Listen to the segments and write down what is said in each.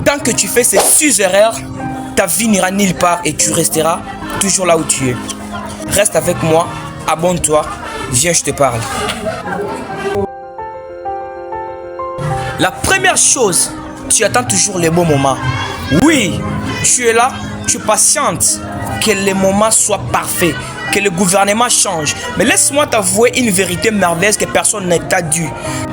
Tant que tu fais ces 6 erreurs, ta vie n'ira nulle part et tu resteras toujours là où tu es. Reste avec moi, abonne-toi, viens, je te parle. La première chose, tu attends toujours les bons moments. Oui, tu es là, tu patientes que les moments soient parfaits, que le gouvernement change. Mais laisse-moi t'avouer une vérité merveilleuse que personne ne t'a dit.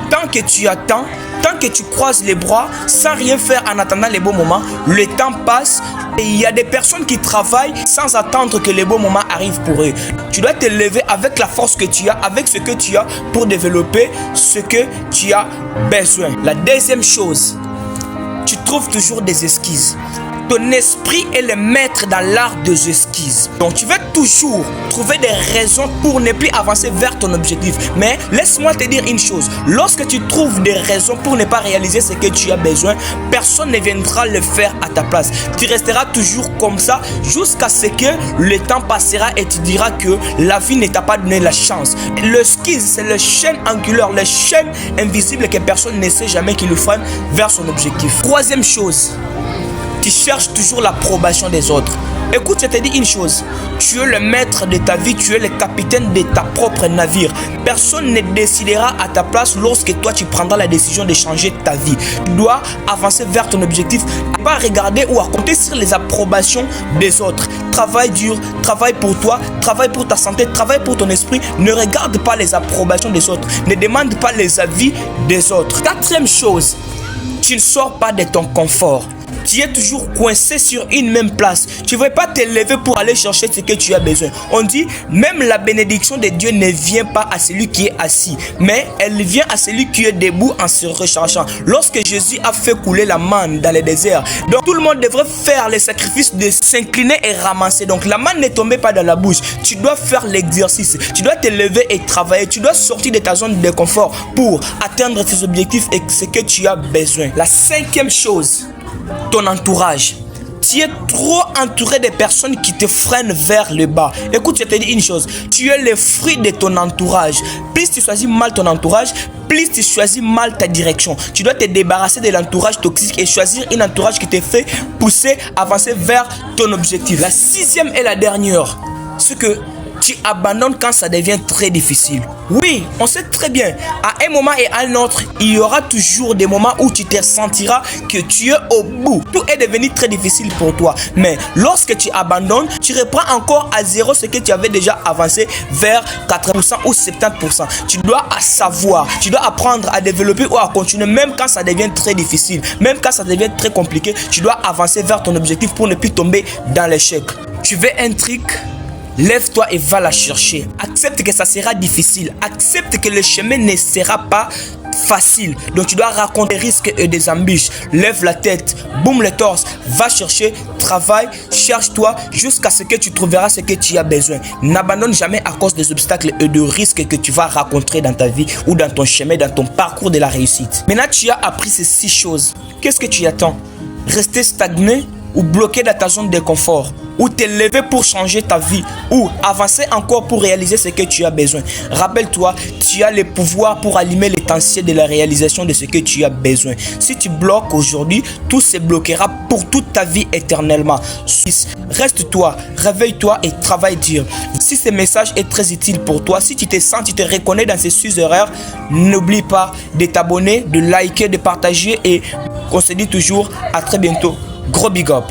Tant que tu attends, tant que tu croises les bras sans rien faire en attendant les bons moments, le temps passe et il y a des personnes qui travaillent sans attendre que les bons moments arrivent pour eux. Tu dois te lever avec la force que tu as, avec ce que tu as pour développer ce que tu as besoin. La deuxième chose, tu trouves toujours des excuses. Ton esprit est le maître dans l'art des excuses. Donc tu vas toujours trouver des raisons pour ne plus avancer vers ton objectif. Mais laisse-moi te dire une chose. Lorsque tu trouves des raisons pour ne pas réaliser ce que tu as besoin, personne ne viendra le faire à ta place. Tu resteras toujours comme ça jusqu'à ce que le temps passera et tu diras que la vie ne t'a pas donné la chance. L'excuse, c'est le chaîne angulaire, le chaîne invisible que personne ne sait jamais qui le freine vers son objectif. Troisième chose, tu cherches toujours l'approbation des autres. Écoute, je te dis une chose. Tu es le maître de ta vie, tu es le capitaine de ta propre navire. Personne ne décidera à ta place lorsque toi tu prendras la décision de changer ta vie. Tu dois avancer vers ton objectif, pas regarder ou à compter sur les approbations des autres. Travaille dur, travaille pour toi, travaille pour ta santé, travaille pour ton esprit. Ne regarde pas les approbations des autres. Ne demande pas les avis des autres. Quatrième chose, tu ne sors pas de ton confort. Tu es toujours coincé sur une même place. Tu ne veux pas te lever pour aller chercher ce que tu as besoin. On dit, même la bénédiction de Dieu ne vient pas à celui qui est assis, mais elle vient à celui qui est debout en se rechargeant. Lorsque Jésus a fait couler la manne dans le désert, donc tout le monde devrait faire le sacrifice de s'incliner et ramasser. Donc la manne ne tombait pas dans la bouche. Tu dois faire l'exercice. Tu dois te lever et travailler. Tu dois sortir de ta zone de confort pour atteindre tes objectifs et ce que tu as besoin. La cinquième chose, ton entourage. Tu es trop entouré de personnes qui te freinent vers le bas. Écoute, je te dis une chose. Tu es le fruit de ton entourage. Plus tu choisis mal ton entourage, plus tu choisis mal ta direction. Tu dois te débarrasser de l'entourage toxique et choisir un entourage qui te fait pousser, avancer vers ton objectif. La sixième et la dernière, c'est que tu abandonnes quand ça devient très difficile. Oui, on sait très bien, à un moment et à un autre, il y aura toujours des moments où tu te sentiras que tu es au bout. Tout est devenu très difficile pour toi. Mais lorsque tu abandonnes, tu reprends encore à zéro ce que tu avais déjà avancé vers 80% ou 70%. Tu dois savoir, tu dois apprendre à développer ou à continuer même quand ça devient très difficile. Même quand ça devient très compliqué, tu dois avancer vers ton objectif pour ne plus tomber dans l'échec. Tu veux un truc? Lève-toi et va la chercher. Accepte que ça sera difficile. Accepte que le chemin ne sera pas facile. Donc tu dois raconter des risques et des embûches. Lève la tête, boum le torse, va chercher, travaille, cherche-toi jusqu'à ce que tu trouveras ce que tu as besoin. N'abandonne jamais à cause des obstacles et des risques que tu vas rencontrer dans ta vie ou dans ton chemin, dans ton parcours de la réussite. Maintenant tu as appris ces 6 choses. Qu'est-ce que tu attends? Rester stagné ou bloqué dans ta zone de confort? Ou te lever pour changer ta vie, ou avancer encore pour réaliser ce que tu as besoin. Rappelle-toi, tu as le pouvoir pour allumer l'étincelle de la réalisation de ce que tu as besoin. Si tu bloques aujourd'hui, tout se bloquera pour toute ta vie éternellement. Reste-toi, réveille-toi et travaille dur. Si ce message est très utile pour toi, si tu te sens, tu te reconnais dans ces 6 erreurs, n'oublie pas de t'abonner, de liker, de partager et on se dit toujours à très bientôt. Gros big up.